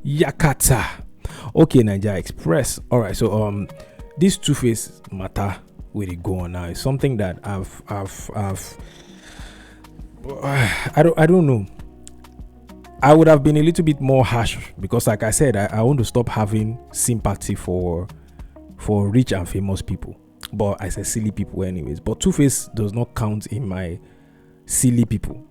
Yakata. Okay, Nigeria Express. All right, so this Tuface matter where they go on now is something that I've I don't know. I would have been a little bit more harsh because, like I said, I want to stop having sympathy for rich and famous people. But I said silly people anyways. But Tuface does not count in my silly people.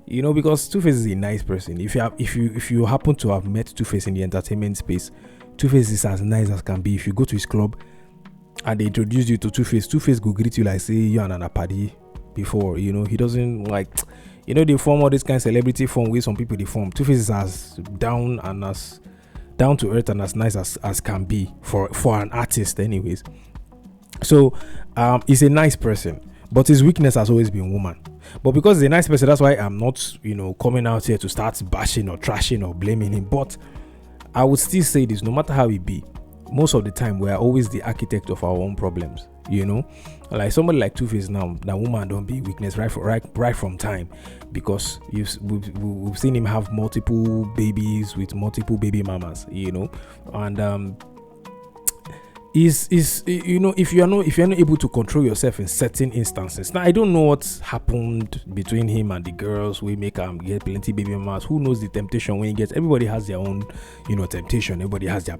Because Tuface is a nice person. If you happen to have met Tuface in the entertainment space, Tuface is as nice as can be. If you go to his club and they introduce you to Tuface will greet you like say you and an apadi before. He doesn't like, they form all this kind of celebrity form where some people they form. Tuface is as down to earth and as nice as can be for an artist anyways. So he's a nice person, but his weakness has always been woman. But because he's a nice person, that's why I'm not coming out here to start bashing or trashing or blaming him. But I would still say this: no matter how it be, most of the time we are always the architect of our own problems. Like somebody like Tuface now, that woman don't be weakness right from time, because we've seen him have multiple babies with multiple baby mamas, and is if you're not able to control yourself in certain instances. Now I don't know what's happened between him and the girls. We make get plenty baby mamas. Who knows the temptation when he gets? Everybody has their own temptation. Everybody has their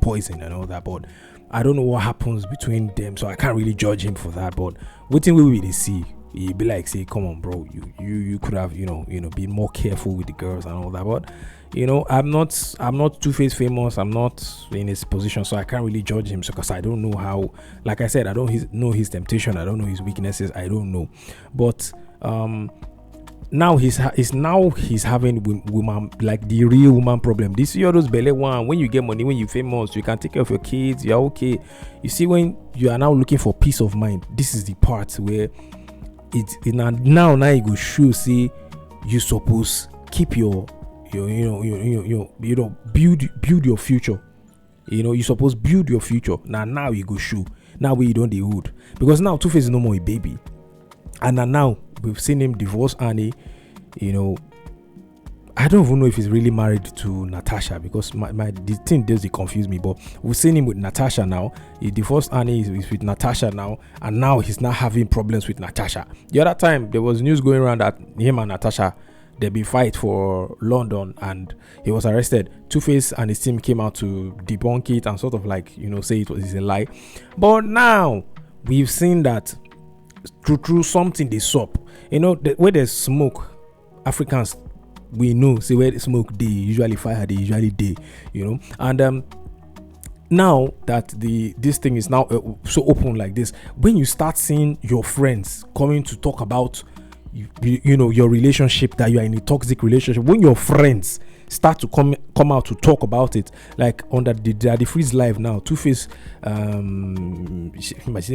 poison and all that, but I don't know what happens between them, so I can't really judge him for that. But waiting we really see, he'd be like, say, come on bro, you could have been more careful with the girls and all that. But I'm not Tuface famous. I'm not in his position, so I can't really judge him because I don't know how. Like I said, I don't know his temptation. I don't know his weaknesses. I don't know. But now he's having woman, like the real woman problem. This is those belly one. When you get money, when you're famous, you can take care of your kids. You're okay. You see, when you are now looking for peace of mind, this is the part where now you go show say you suppose keep your build your future. You suppose build your future. Now you go show. Now we don't the hood, because now Tuface is no more a baby, and now we've seen him divorce Annie. I don't even know if he's really married to Natasha, because the thing does confuse me. But we've seen him with Natasha now. He divorced Annie, he's with Natasha now, and now he's not having problems with Natasha. The other time there was news going around that him and Natasha, they be fight for London and he was arrested. Tuface and his team came out to debunk it and sort of like say it was a lie. But now we've seen that through something they sup. Where there's smoke, Africans, we know, say where the smoke they usually fire, they usually day, and now that this thing is now so open like this, when you start seeing your friends coming to talk about your relationship, that you are in a toxic relationship, when your friends start to come out to talk about it, like under the Freeze Live now, Tuface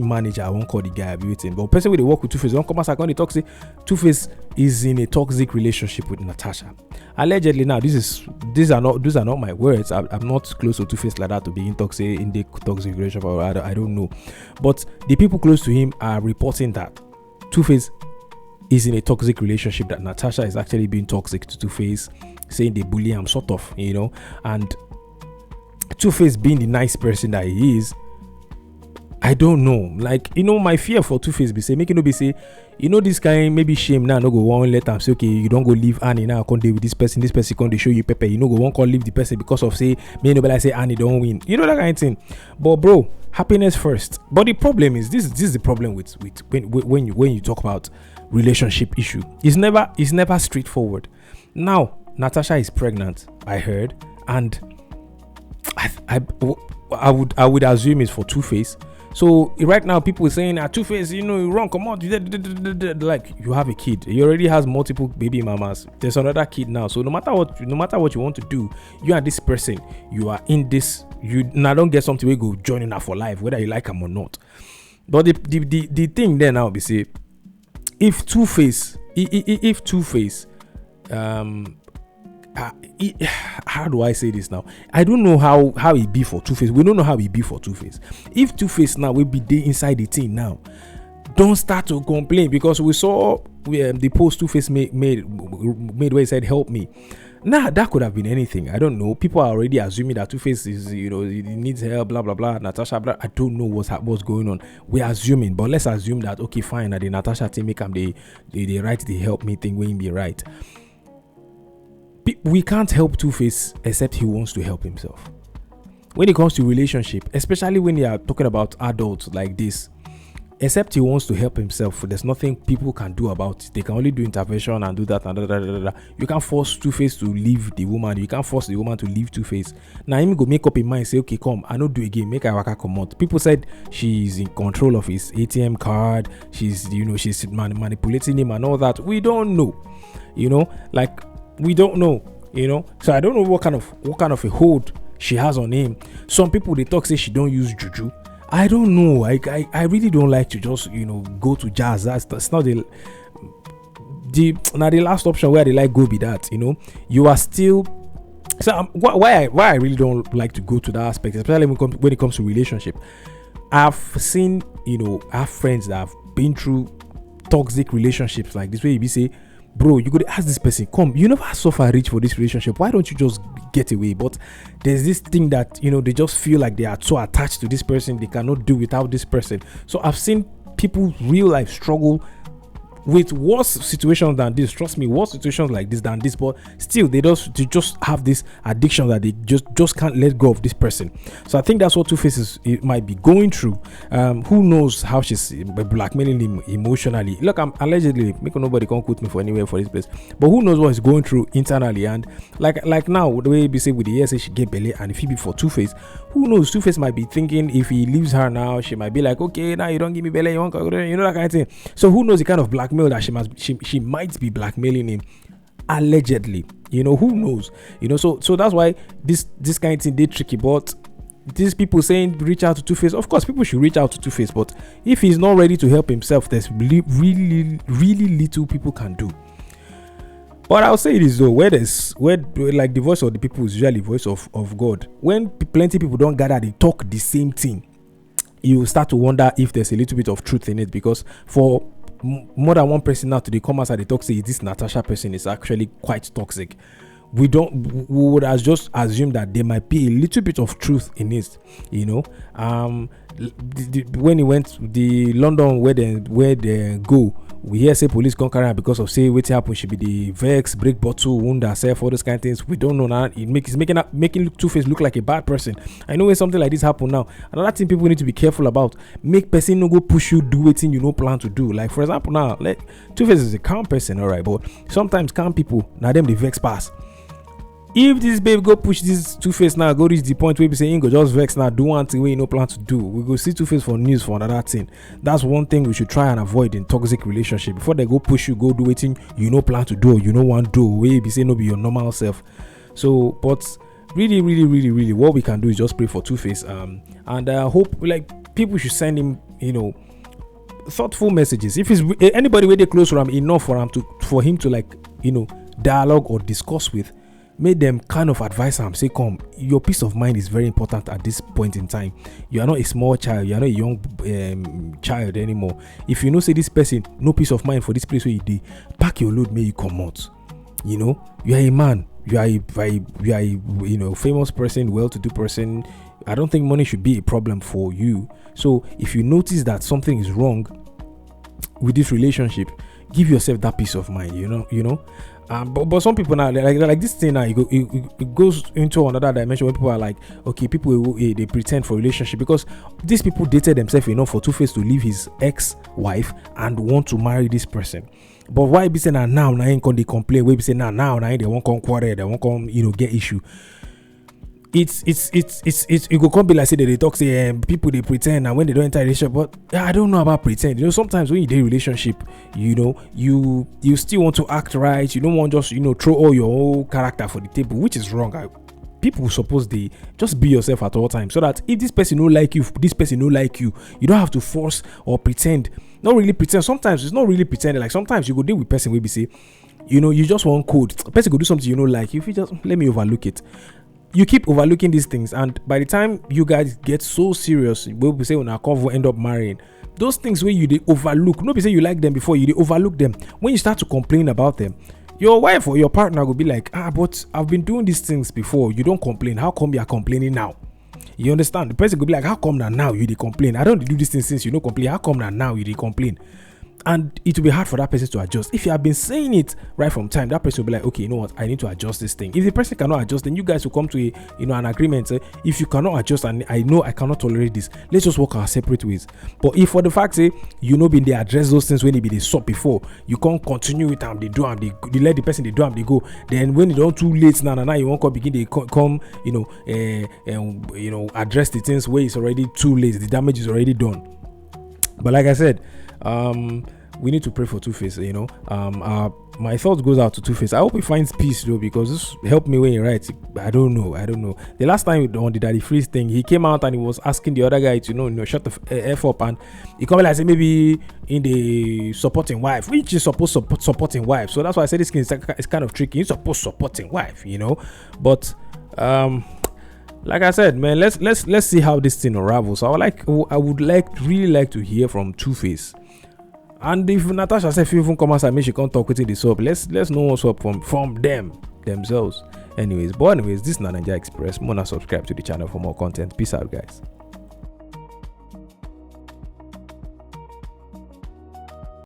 manager, I won't call the guy, I'll be waiting, but person where they work with Tuface don't come out and talk, say Tuface is in a toxic relationship with Natasha. Allegedly. Now these are not my words. I'm not close to Tuface like that to be in the toxic relationship, or I don't know, but the people close to him are reporting that Tuface is in a toxic relationship, that Natasha is actually being toxic to Tuface, saying they bully him sort of, and Tuface being the nice person that he is, I don't know, like, my fear for Tuface be say, make it no be say, this guy maybe shame now, no go one let them say, okay, you don't go leave Annie now, can't deal with this person can't they show you Pepe, go one can't leave the person because of say, me nobody say Annie don't win, that kind of thing. But bro, happiness first. But the problem is this is the problem with when you talk about relationship issue, it's never straightforward. Now Natasha is pregnant, I heard, and I would assume it's for Tuface. So right now people are saying Tuface, you wrong, come on, like, you have a kid, he already has multiple baby mamas, there's another kid now, so no matter what you want to do, you and this person, you are in this, you now don't get something we go joining her for life, whether you like him or not. But the thing there now be say, if Tuface how do I say this now? I don't know how it be for Tuface. We don't know how it be for Tuface. If Tuface now will be there inside the team now, don't start to complain, because we saw the post Tuface made where he said help me, Nah, that could have been anything. I don't know. People are already assuming that Tuface is, he needs help, blah blah blah. Natasha, blah. I don't know what's going on. We're assuming, but let's assume that okay, fine. That the Natasha team make them they write the help me thing when be right. We can't help Tuface except he wants to help himself. When it comes to relationship, especially when they are talking about adults like this, except he wants to help himself, there's nothing people can do about it. They can only do intervention and do that and da. You can't force Tuface to leave the woman. You can't force the woman to leave Tuface. Now him go make up in mind, say, okay, come, I don't do again, make her waka come out. People said she's in control of his ATM card, she's manipulating him and all that. We don't know. We don't know. So I don't know what kind of a hold she has on him. Some people they talk say she don't use juju. I don't know. I really don't like to just go to jazz. That's not the last option where they like go be that. You are still. So why I really don't like to go to that aspect, especially when it comes to relationship. I've seen I have friends that have been through toxic relationships like this, where you be say, bro, you could ask this person, come, you never suffer rich for this relationship, why don't you just get away? But there's this thing that they just feel like they are so attached to this person, they cannot do without this person. So I've seen people real life struggle with worse situations than this. Trust me, worse situations like this than this, but still they just have this addiction that they just can't let go of this person. So I think that's what Tuface might be going through. Who knows how she's blackmailing him emotionally. Look, I'm allegedly, make nobody come quote me for anywhere for this place, but who knows what he's going through internally. And like now, the way we say with the ESA she get belly, and if he be for Tuface, who knows, Tuface might be thinking if he leaves her now, she might be like, okay, now you don't give me belly, you want that kind of thing. So who knows the kind of blackmail that she might be blackmailing him allegedly. Who knows? So that's why this kind of thing they tricky. But these people saying reach out to Tuface, of course people should reach out to Tuface, but if he's not ready to help himself, there's really little people can do. But I'll say this though, where like the voice of the people is usually the voice of God. When plenty people don't gather, they talk the same thing, you start to wonder if there's a little bit of truth in it, because for more than one person now to come outside the talk say this Natasha person is actually quite toxic. We would have just assumed that there might be a little bit of truth in it. When he went the London where they go, we hear say police come carry her because of say what happened. She be the vex, break bottle, wound herself, all those kind of things. We don't know now. It's making Tuface look like a bad person. I know when something like this happen now, another thing people need to be careful about, make person no go push you do it you plan to do. Like for example now, like Tuface is a calm person, alright, but sometimes calm people now them the vex pass. If this babe go push this Tuface now, go reach the point where we say go just vex now, do one thing we no plan to do, we go see Tuface for news for another thing. That's one thing we should try and avoid in toxic relationship. Before they go push you, go do it you plan to do, or you want to do, where be say no be your normal self. So, but really, what we can do is just pray for Tuface. And I hope like people should send him, thoughtful messages. If it's anybody where they close to him enough for him to like, dialogue or discuss with, made them kind of advise him, say, come, your peace of mind is very important at this point in time. You are not a small child, you are not a young child anymore. If you say this person no peace of mind for this place where you did, pack your load, may you come out. You are a man, you are a famous person, well-to-do person. I don't think money should be a problem for you. So if you notice that something is wrong with this relationship, give yourself that peace of mind. But some people now like this thing now, it goes into another dimension where people are like, okay, people they pretend for relationship, because these people dated themselves enough for Tuface to leave his ex-wife and want to marry this person. But why be saying now ain't gonna complain? Why be saying now they won't come quarrel, they won't come get issue. It's it go come be like say that they talk say people they pretend, and when they don't enter a relationship. But I don't know about pretend. Sometimes when you do a relationship, you still want to act right. You don't want just throw all your whole character for the table, which is wrong. People suppose they just be yourself at all times, so that if this person don't like you, this person don't like you, you don't have to force or pretend. Not really pretend. Sometimes it's not really pretending. Like sometimes you go deal with person where we say, you just want code. A person go do something like, if you just let me overlook it. You keep overlooking these things, and by the time you guys get so serious, we say when our couple end up marrying, those things where you they overlook, nobody say you like them before, you they overlook them. When you start to complain about them, Your wife or your partner will be like, but I've been doing these things before. You don't complain. How come you are complaining now? You understand? The person could be like, how come now you dey complain? I don't do this thing since you don't complain. How come now you dey complain? And it will be hard for that person to adjust. If you have been saying it right from time, that person will be like, okay, you know what, I need to adjust this thing. If the person cannot adjust, then you guys will come to an agreement. If you cannot adjust and I know I cannot tolerate this, let's just walk our separate ways. But if for the fact been they address those things when they be they stop before, you can't continue with them, they do them, they let the person they do them, they go. Then when it don't too late now you won't come begin they come address the things where it's already too late, the damage is already done. But like I said, we need to pray for Tuface. My thoughts goes out to Tuface. I hope he finds peace though, because this helped me when he writes. I don't know. The last time on the Daddy Freeze thing, he came out and he was asking the other guy to shut the f up, and he come like say maybe in the supporting wife, which is supposed to supporting wife. So that's why I said this thing is kind of tricky. He's supposed supporting wife, but like I said, man, let's see how this thing unravels. So I would really like to hear from Tuface. And if Natasha said if you even come outside, maybe she can't talk with this up. Let's know what's up from themselves. Anyways, this is Nigeria Express. Mona, subscribe to the channel for more content. Peace out, guys.